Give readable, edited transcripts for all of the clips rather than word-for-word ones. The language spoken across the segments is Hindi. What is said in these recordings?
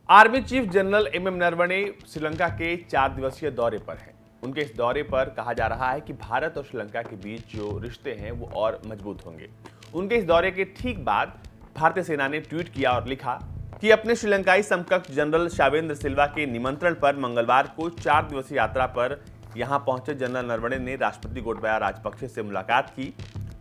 Army chief general MM Naravane Sri Lanka के 4 दिवसीय दौरे पर हैं। उनके इस दौरे पर कहा जा रहा है कि भारत और श्रीलंका के बीच जो रिश्ते हैं वो और मजबूत होंगे। उनके इस दौरे के ठीक बाद भारतीय सेना ने ट्वीट किया और लिखा कि अपने श्रीलंकाई समकक्ष जनरल शावेंद्र सिल्वा के निमंत्रण पर मंगलवार को 4 दिवसीय यात्रा पर यहां पहुंचे जनरल नरवणे ने राष्ट्रपति गोटबाया राजपक्षे से मुलाकात की,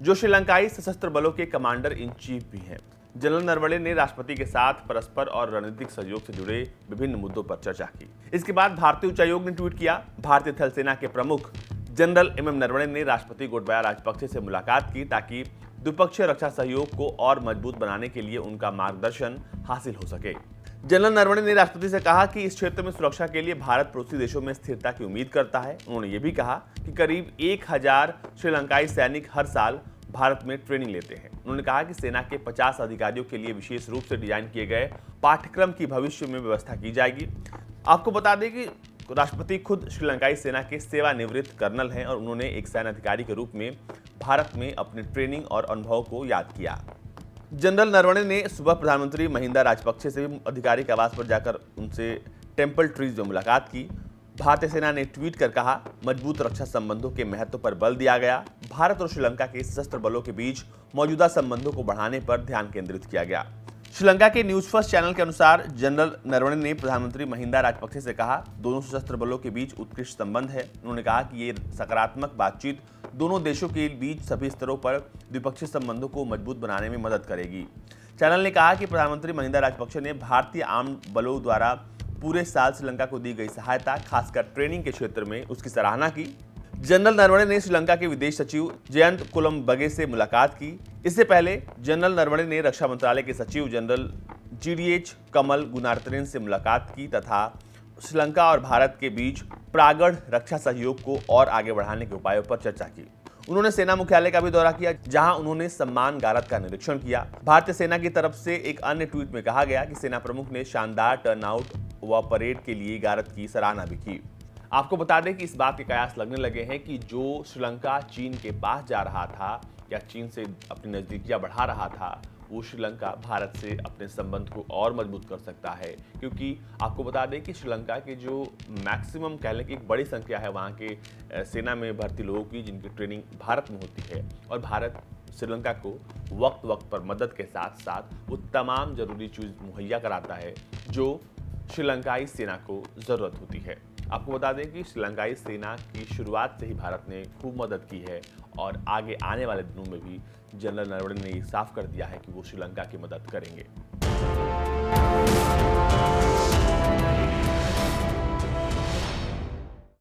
जो श्रीलंकाई सशस्त्र बलों के कमांडर इन चीफ भी हैं। जनरल नरवणे ने राष्ट्रपति के साथ परस्पर और रणनीतिक सहयोग से जुड़े विभिन्न मुद्दों पर चर्चा की। इसके बाद भारतीय उच्चायोग ने ट्वीट किया। भारतीय थल सेना के प्रमुख जनरल एमएम नरवणे ने राष्ट्रपति गोटबाया राजपक्षे से मुलाकात की ताकि द्विपक्षीय रक्षा सहयोग को और मजबूत बनाने के लिए उनका मार्गदर्शन हासिल हो सके। जनरल नरवणे ने राष्ट्रपति से कहा कि इस क्षेत्र में सुरक्षा के लिए भारत पड़ोसी देशों में स्थिरता की उम्मीद करता है। उन्होंने ये भी कहा कि करीब 1000 श्रीलंकाई सैनिक हर साल भारत में ट्रेनिंग लेते हैं। उन्होंने कहा कि सेना के 50 अधिकारियों के लिए विशेष रूप से डिजाइन किए गए पाठ्यक्रम की भविष्य में व्यवस्था की जाएगी। आपको बता दें कि राष्ट्रपति खुद श्रीलंकाई सेना के सेवानिवृत्त कर्नल हैं और उन्होंने एक सैन्य अधिकारी के रूप में भारत में अपने ट्रेनिंग और अनुभव को याद किया। जनरल नरवणे ने सुबह प्रधानमंत्री महिंदा राजपक्षे से भी आधिकारिक आवास पर जाकर उनसे टेम्पल ट्रीज में मुलाकात की। भारतीय सेना ने ट्वीट कर कहा, मजबूत रक्षा संबंधों के महत्व पर बल दिया गया। भारत और श्रीलंका के सशस्त्र बलों के बीच मौजूदा संबंधों को बढ़ाने पर ध्यान केंद्रित किया गया। श्रीलंका के न्यूज फर्स्ट चैनल के अनुसार जनरल नरवणे ने प्रधानमंत्री महिंदा राजपक्षे से कहा, दोनों सशस्त्र बलों के बीच उत्कृष्ट संबंध है। उन्होंने कहा कि ये सकारात्मक बातचीत दोनों देशों के बीच सभी स्तरों पर द्विपक्षीय संबंधों को मजबूत बनाने में मदद करेगी। चैनल ने कहा कि प्रधानमंत्री महिंदा राजपक्षे ने भारतीय आर्म्ड बलों द्वारा पूरे साल श्रीलंका को दी गई सहायता, खासकर ट्रेनिंग के क्षेत्र में उसकी सराहना की। जनरल नरवणे ने श्रीलंका के विदेश सचिव जयंत कोलंबगे से मुलाकात की। इससे पहले जनरल नरवणे ने रक्षा मंत्रालय के सचिव जनरल जीडीएच कमल गुनारत्ने से मुलाकात की तथा श्रीलंका और भारत के बीच प्रागढ़ रक्षा सहयोग को और आगे बढ़ाने के उपायों पर चर्चा की। उन्होंने सेना मुख्यालय का भी दौरा किया, जहां उन्होंने सम्मान गारद का निरीक्षण किया। भारतीय सेना की तरफ से एक अन्य ट्वीट में कहा गया कि सेना प्रमुख ने शानदार टर्नआउट व परेड के लिए गारद की सराहना भी की। आपको बता दें कि इस बात के कयास लगने लगे हैं कि जो श्रीलंका चीन के पास जा रहा था या चीन से अपनी नजदीकियां बढ़ा रहा था, वो श्रीलंका भारत से अपने संबंध को और मजबूत कर सकता है, क्योंकि आपको बता दें कि श्रीलंका के जो मैक्सिमम कह लें कि एक बड़ी संख्या है वहाँ के सेना में भर्ती लोगों की, जिनकी ट्रेनिंग भारत में होती है और भारत श्रीलंका को वक्त वक्त पर मदद के साथ साथ वो तमाम जरूरी चीज़ मुहैया कराता है जो श्रीलंकाई सेना को ज़रूरत होती है। आपको बता दें कि श्रीलंकाई सेना की शुरुआत से ही भारत ने खूब मदद की है और आगे आने वाले दिनों में भी जनरल नरवणे ने साफ कर दिया है कि वो श्रीलंका की मदद करेंगे।